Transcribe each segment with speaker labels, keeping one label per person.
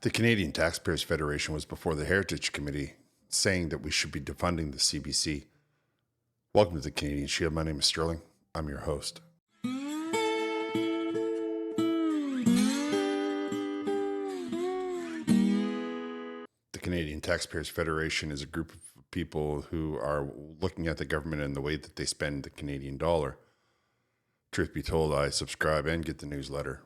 Speaker 1: The Canadian Taxpayers Federation was before the Heritage Committee saying that we should be defunding the CBC. Welcome to the Canadian Shield. My name is Sterling. I'm your host. The Canadian Taxpayers Federation is a group of people who are looking at the government and the way that they spend the Canadian dollar. Truth be told, I subscribe and get the newsletter.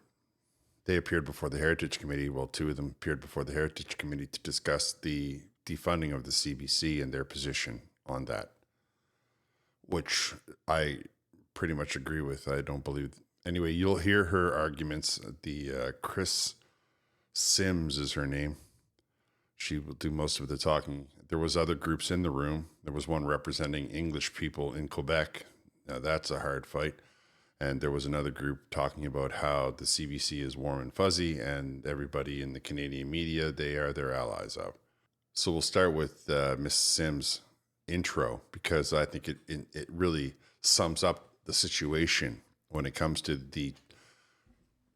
Speaker 1: They appeared before the Heritage Committee. Well, two of them appeared before the Heritage Committee to discuss the defunding of the CBC and their position on that, which I pretty much agree with. I don't believe. Anyway, you'll hear her arguments. Chris Sims is her name. She will do most of the talking. There was other groups in the room. There was one representing English people in Quebec. Now that's a hard fight. And there was another group talking about how the CBC is warm and fuzzy, and everybody in the Canadian media, they are their allies of. So we'll start with Miss Sims' intro, because I think it really sums up the situation when it comes to the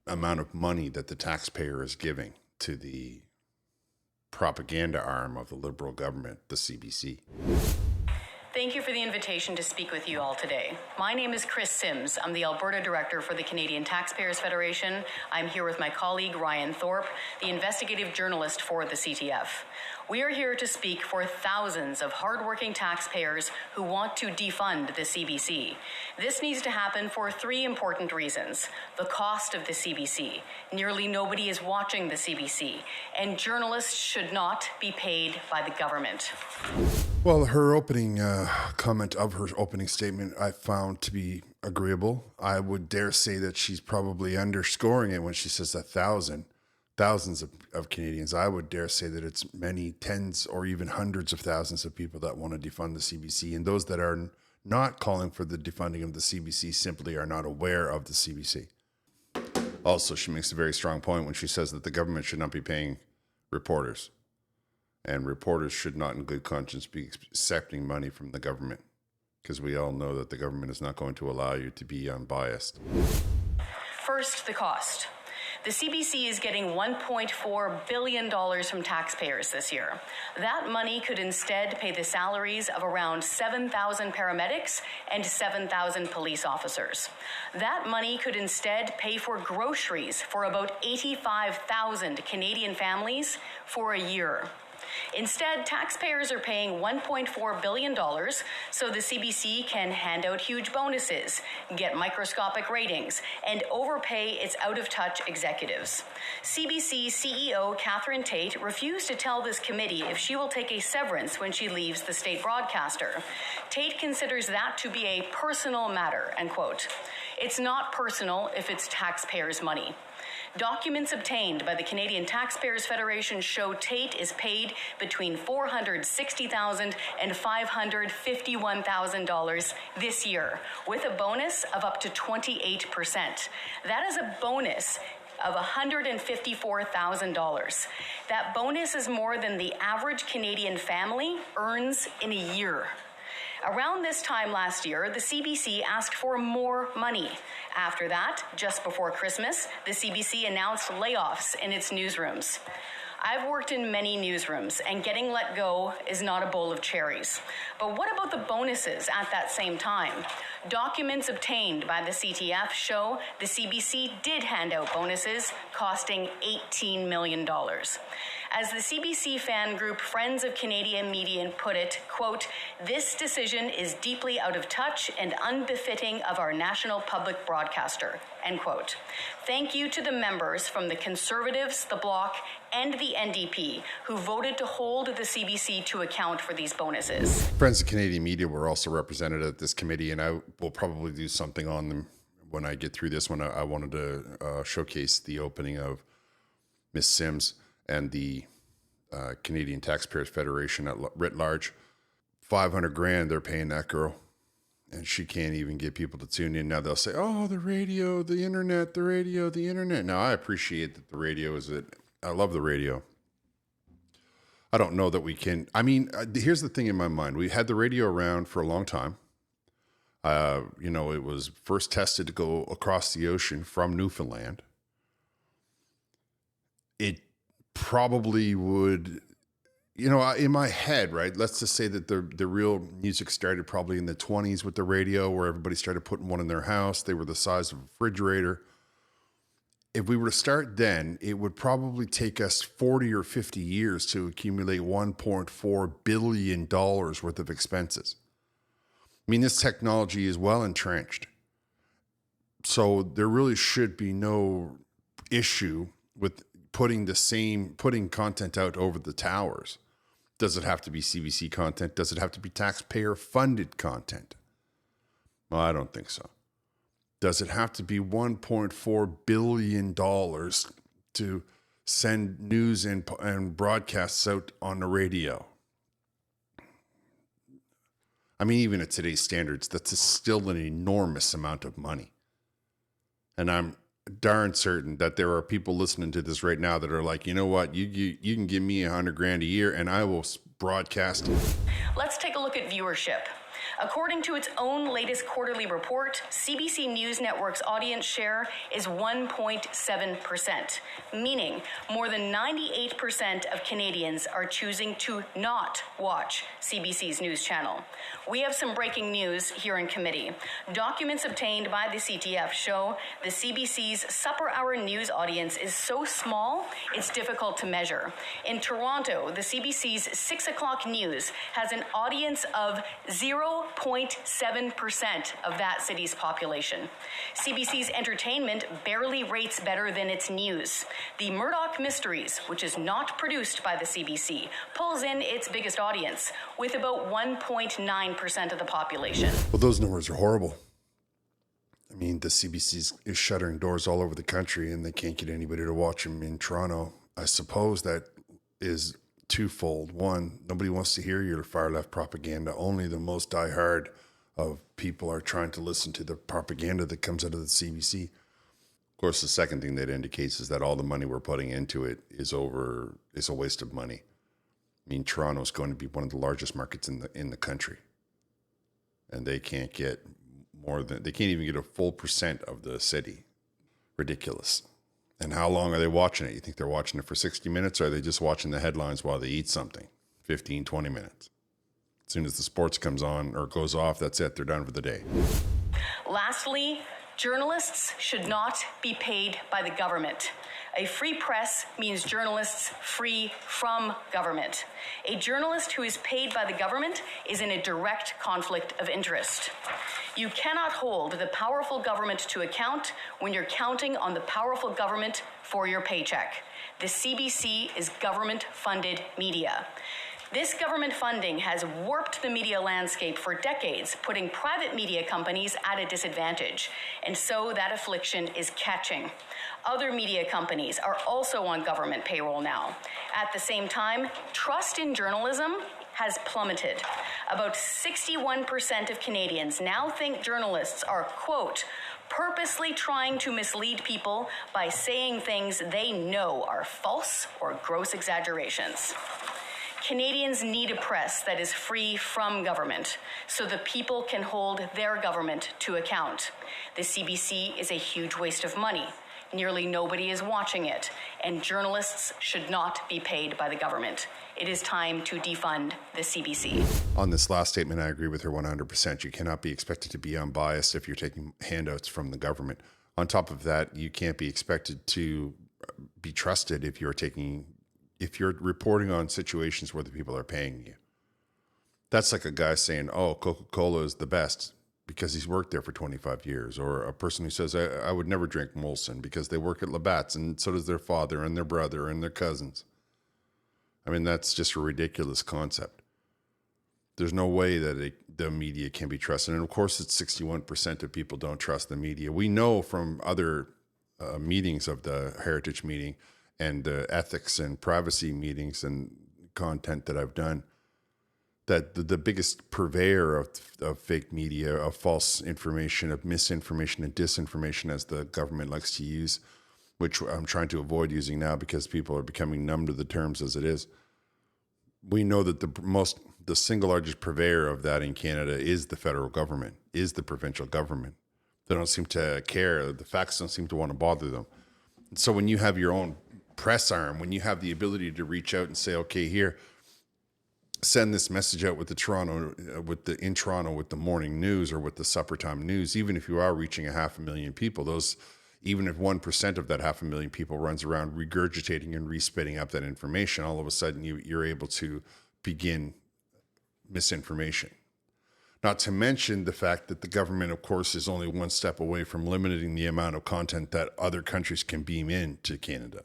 Speaker 1: amount of money that the taxpayer is giving to the propaganda arm of the Liberal government, the CBC.
Speaker 2: Thank you for the invitation to speak with you all today. My name is Chris Sims. I'm the Alberta Director for the Canadian Taxpayers Federation. I'm here with my colleague Ryan Thorpe, the investigative journalist for the CTF. We are here to speak for thousands of hardworking taxpayers who want to defund the CBC. This needs to happen for three important reasons: the cost of the CBC, nearly nobody is watching the CBC, and journalists should not be paid by the government.
Speaker 1: Well, her opening comment of her opening statement I found to be agreeable. I would dare say that she's probably underscoring it when she says thousands of Canadians. I would dare say that it's many tens or even hundreds of thousands of people that want to defund the CBC, and those that are not calling for the defunding of the CBC simply are not aware of the CBC. Also, she makes a very strong point when she says that the government should not be paying reporters. And reporters should not, in good conscience, be accepting money from the government, because we all know that the government is not going to allow you to be unbiased.
Speaker 2: First, the cost. The CBC is getting $1.4 billion from taxpayers this year. That money could instead pay the salaries of around 7,000 paramedics and 7,000 police officers. That money could instead pay for groceries for about 85,000 Canadian families for a year. Instead, taxpayers are paying $1.4 billion so the CBC can hand out huge bonuses, get microscopic ratings, and overpay its out-of-touch executives. CBC CEO Catherine Tate refused to tell this committee if she will take a severance when she leaves the state broadcaster. Tate considers that to be a personal matter, end quote. It's not personal if it's taxpayers' money. Documents obtained by the Canadian Taxpayers Federation show Tate is paid between $460,000 and $551,000 this year, with a bonus of up to 28%. That is a bonus of $154,000. That bonus is more than the average Canadian family earns in a year. Around this time last year, the CBC asked for more money. After that, just before Christmas, the CBC announced layoffs in its newsrooms. I've worked in many newsrooms, and getting let go is not a bowl of cherries. But what about the bonuses at that same time? Documents obtained by the CTF show the CBC did hand out bonuses costing $18 million. As the CBC fan group Friends of Canadian Media put it, quote, "This decision is deeply out of touch and unbefitting of our national public broadcaster," end quote. Thank you to the members from the Conservatives, the Bloc, and the NDP who voted to hold the CBC to account for these bonuses.
Speaker 1: Friends of Canadian Media were also represented at this committee, and I will probably do something on them when I get through this one. I wanted to showcase the opening of Miss Sims and the Canadian Taxpayers Federation at writ large. $500,000 they're paying that girl, and she can't even get people to tune in. Now they'll say, "Oh, the radio, the internet, the radio, the internet." Now I appreciate that the radio is it. I love the radio. I don't know that we can. I mean, here's the thing in my mind: we had the radio around for a long time. It was first tested to go across the ocean from Newfoundland. It probably would, in my head, right? Let's just say that the real music started probably in the 20s with the radio, where everybody started putting one in their house. They were the size of a refrigerator. If we were to start then, it would probably take us 40 or 50 years to accumulate $1.4 billion worth of expenses. I mean, this technology is well entrenched. So there really should be no issue with putting content out over the towers. Does it have to be CBC content? Does it have to be taxpayer funded content? Well, I don't think so. Does it have to be $1.4 billion to send news and broadcasts out on the radio? I mean, even at today's standards, that's still an enormous amount of money. And I'm darn certain that there are people listening to this right now that are like, you know what, you can give me $100,000 a year and I will broadcast.
Speaker 2: Let's take a look at viewership. According to its own latest quarterly report, CBC News Network's audience share is 1.7%, meaning more than 98% of Canadians are choosing to not watch CBC's news channel. We have some breaking news here in committee. Documents obtained by the CTF show the CBC's supper hour news audience is so small, it's difficult to measure. In Toronto, the CBC's 6 o'clock news has an audience of 0.7% of that city's population. CBC's entertainment barely rates better than its news. The Murdoch Mysteries, which is not produced by the CBC, pulls in its biggest audience with about 1.9% of the population.
Speaker 1: Well, those numbers are horrible. I mean, the CBC is shuttering doors all over the country and they can't get anybody to watch them in Toronto. I suppose that is twofold. One, nobody wants to hear your far left propaganda. Only the most diehard of people are trying to listen to the propaganda that comes out of the CBC. Of course, the second thing that indicates is that all the money we're putting into it is a waste of money. I mean, Toronto is going to be one of the largest markets in the country, and they can't get they can't even get a full percent of the city. Ridiculous. And how long are they watching it? You think they're watching it for 60 minutes, or are they just watching the headlines while they eat something? 15, 20 minutes. As soon as the sports comes on or goes off, that's it. They're done for the day.
Speaker 2: Lastly, journalists should not be paid by the government. A free press means journalists free from government. A journalist who is paid by the government is in a direct conflict of interest. You cannot hold the powerful government to account when you're counting on the powerful government for your paycheck. The CBC is government-funded media. This government funding has warped the media landscape for decades, putting private media companies at a disadvantage. And so that affliction is catching. Other media companies are also on government payroll now. At the same time, trust in journalism has plummeted. About 61% of Canadians now think journalists are, quote, purposely trying to mislead people by saying things they know are false or gross exaggerations. Canadians need a press that is free from government so the people can hold their government to account. The CBC is a huge waste of money. Nearly nobody is watching it, and journalists should not be paid by the government. It is time to defund the CBC.
Speaker 1: On this last statement, I agree with her 100%. You cannot be expected to be unbiased if you're taking handouts from the government. On top of that, you can't be expected to be trusted if you're reporting on situations where the people are paying you. That's like a guy saying, oh, Coca-Cola is the best because he's worked there for 25 years. Or a person who says, I would never drink Molson because they work at Labatt's and so does their father and their brother and their cousins. I mean, that's just a ridiculous concept. There's no way that the media can be trusted. And of course, it's 61% of people don't trust the media. We know from other meetings of the Heritage meeting and the ethics and privacy meetings and content that I've done, that the biggest purveyor of fake media, of false information, of misinformation and disinformation, as the government likes to use, which I'm trying to avoid using now because people are becoming numb to the terms as it is. We know that the single largest purveyor of that in Canada is the federal government, is the provincial government. They don't seem to care. The facts don't seem to want to bother them. So when you have your own press arm, when you have the ability to reach out and say, okay, here, send this message out with the in Toronto with the morning news or with the supper time news, even if you are reaching 500,000 people, even if 1% of that 500,000 people runs around regurgitating and respitting up that information, all of a sudden you're able to begin misinformation. Not to mention the fact that the government, of course, is only one step away from limiting the amount of content that other countries can beam in to Canada.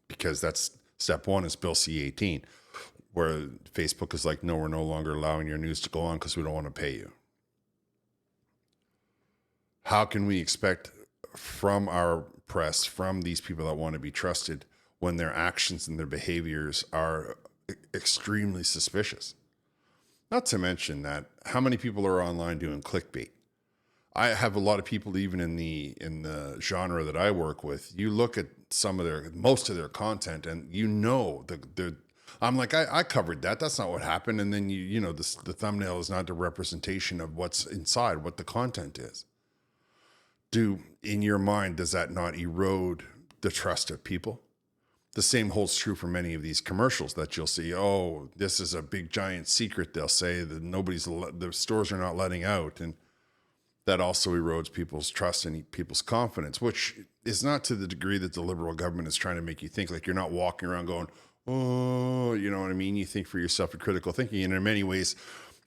Speaker 1: Because that's step one is Bill C-18, where Facebook is like, no, we're no longer allowing your news to go on because we don't want to pay you. How can we expect from our press, from these people that want to be trusted, when their actions and their behaviors are extremely suspicious? Not to mention that how many people are online doing clickbait? I have a lot of people, even in the genre that I work with. You look at most of their content, and I'm like, I covered that. That's not what happened. And then the thumbnail is not the representation of what's inside, what the content is. In your mind, does that not erode the trust of people? The same holds true for many of these commercials that you'll see. Oh, this is a big giant secret. They'll say that the stores are not letting out. And that also erodes people's trust and people's confidence, which is not to the degree that the Liberal government is trying to make you think. Like, you're not walking around going, oh, you know what I mean? You think for yourself in critical thinking. And in many ways,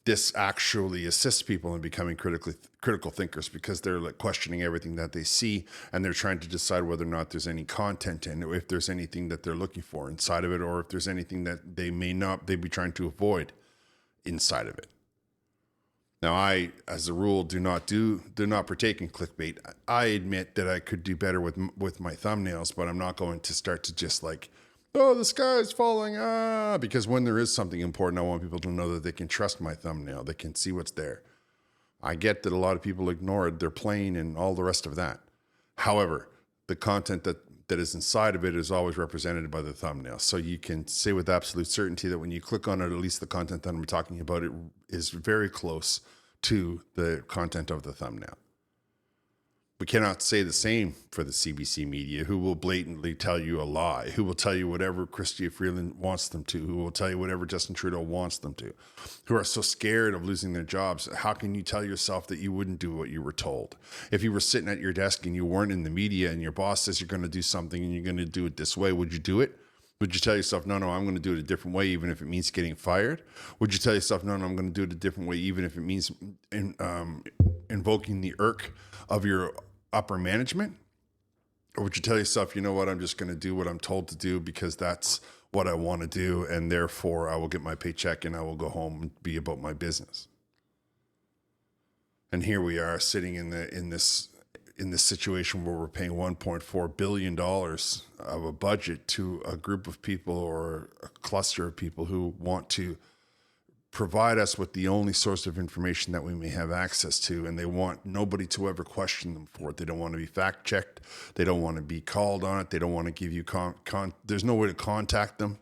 Speaker 1: this actually assists people in becoming critical thinkers, because they're like questioning everything that they see, and they're trying to decide whether or not there's any content in it, or if there's anything that they're looking for inside of it, or if there's anything that they be trying to avoid inside of it. Now, I, as a rule, do not partake in clickbait. I admit that I could do better with my thumbnails, but I'm not going to start to just like, oh, the sky is falling, because when there is something important, I want people to know that they can trust my thumbnail. They can see what's there. I get that a lot of people ignore it. They're playing and all the rest of that. However, the content that is inside of it is always represented by the thumbnail. So you can say with absolute certainty that when you click on it, at least the content that I'm talking about, it is very close to the content of the thumbnail. We cannot say the same for the CBC media, who will blatantly tell you a lie, who will tell you whatever Chrystia Freeland wants them to, who will tell you whatever Justin Trudeau wants them to, who are so scared of losing their jobs. How can you tell yourself that you wouldn't do what you were told? If you were sitting at your desk and you weren't in the media and your boss says you're going to do something and you're going to do it this way, would you do it? Would you tell yourself, no, I'm going to do it a different way, even if it means getting fired? Would you tell yourself, no, I'm going to do it a different way, even if it means invoking the irk of your upper management? Or would you tell yourself, you know what, I'm just going to do what I'm told to do because that's what I want to do, and therefore I will get my paycheck and I will go home and be about my business? And here we are sitting in this situation where we're paying $1.4 billion of a budget to a group of people, or a cluster of people, who want to provide us with the only source of information that we may have access to, and they want nobody to ever question them for it. They don't want to be fact checked. They don't want to be called on it. They don't want to give you there's no way to contact them.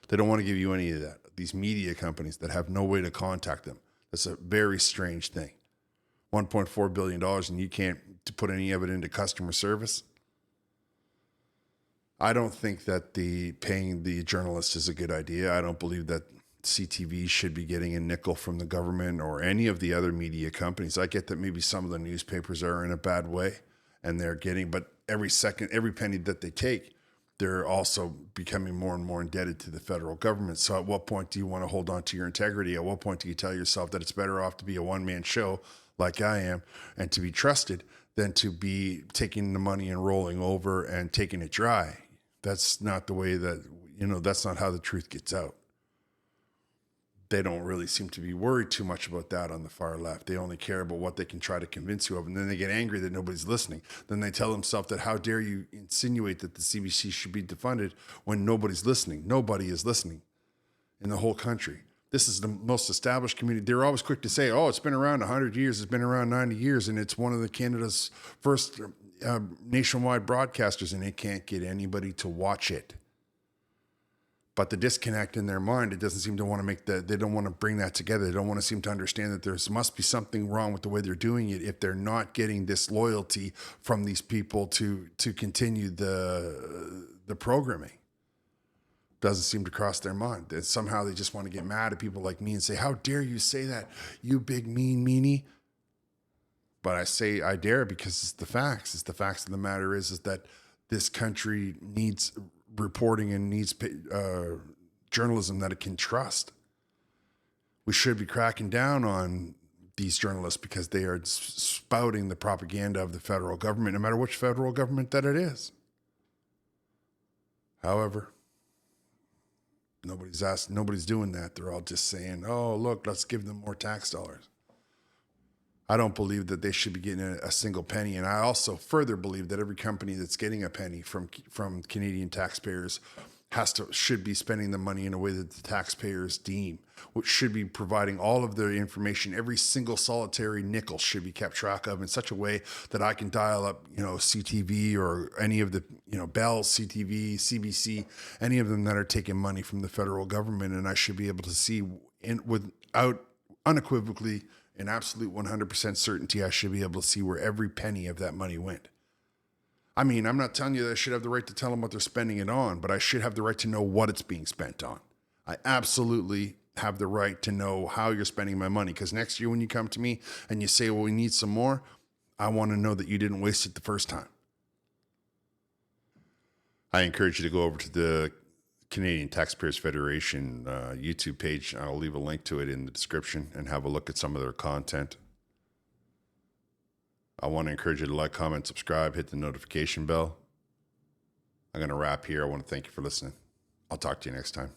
Speaker 1: They don't want to give you any of that. These media companies that have no way to contact them. That's a very strange thing. $1.4 billion, and you can't put any of it into customer service. I don't think that paying the journalists is a good idea. I don't believe that CTV should be getting a nickel from the government or any of the other media companies. I get that maybe some of the newspapers are in a bad way and they're getting, but every penny that they take, they're also becoming more and more indebted to the federal government. So at what point do you want to hold on to your integrity? At what point do you tell yourself that it's better off to be a one-man show like I am and to be trusted than to be taking the money and rolling over and taking it dry? That's not the way that's not how the truth gets out. They don't really seem to be worried too much about that on the far left. They only care about what they can try to convince you of. And then they get angry that nobody's listening. Then they tell themselves that how dare you insinuate that the CBC should be defunded when nobody's listening. Nobody is listening in the whole country. This is the most established community. They're always quick to say, oh, it's been around 100 years. It's been around 90 years. And it's one of Canada's first nationwide broadcasters. And they can't get anybody to watch it. But the disconnect in their mind, it doesn't seem to want to they don't want to bring that together. They don't want to seem to understand that there must be something wrong with the way they're doing it if they're not getting this loyalty from these people to continue the programming. Doesn't seem to cross their mind. That somehow they just want to get mad at people like me and say, how dare you say that, you big mean meanie? But I say I dare because it's the facts. It's the facts of the matter is that this country needs reporting and needs journalism that it can trust. We should be cracking down on these journalists because they are spouting the propaganda of the federal government, no matter which federal government that it is. However, nobody's doing that. They're all just saying, oh, look, let's give them more tax dollars. I don't believe that they should be getting a single penny. And I also further believe that every company that's getting a penny from Canadian taxpayers should be spending the money in a way that the taxpayers deem, which should be providing all of the information. Every single solitary nickel should be kept track of in such a way that I can dial up, CTV or any of the, Bell, CTV, CBC, any of them that are taking money from the federal government. And I should be able to see without unequivocally, in absolute 100% certainty, I should be able to see where every penny of that money went. I mean, I'm not telling you that I should have the right to tell them what they're spending it on, but I should have the right to know what it's being spent on. I absolutely have the right to know how you're spending my money, because next year when you come to me and you say, well, we need some more, I want to know that you didn't waste it the first time. I encourage you to go over to the Canadian Taxpayers Federation YouTube page. I'll leave a link to it in the description and have a look at some of their content. I want to encourage you to like, comment, subscribe, hit the notification bell. I'm going to wrap here. I want to thank you for listening. I'll talk to you next time.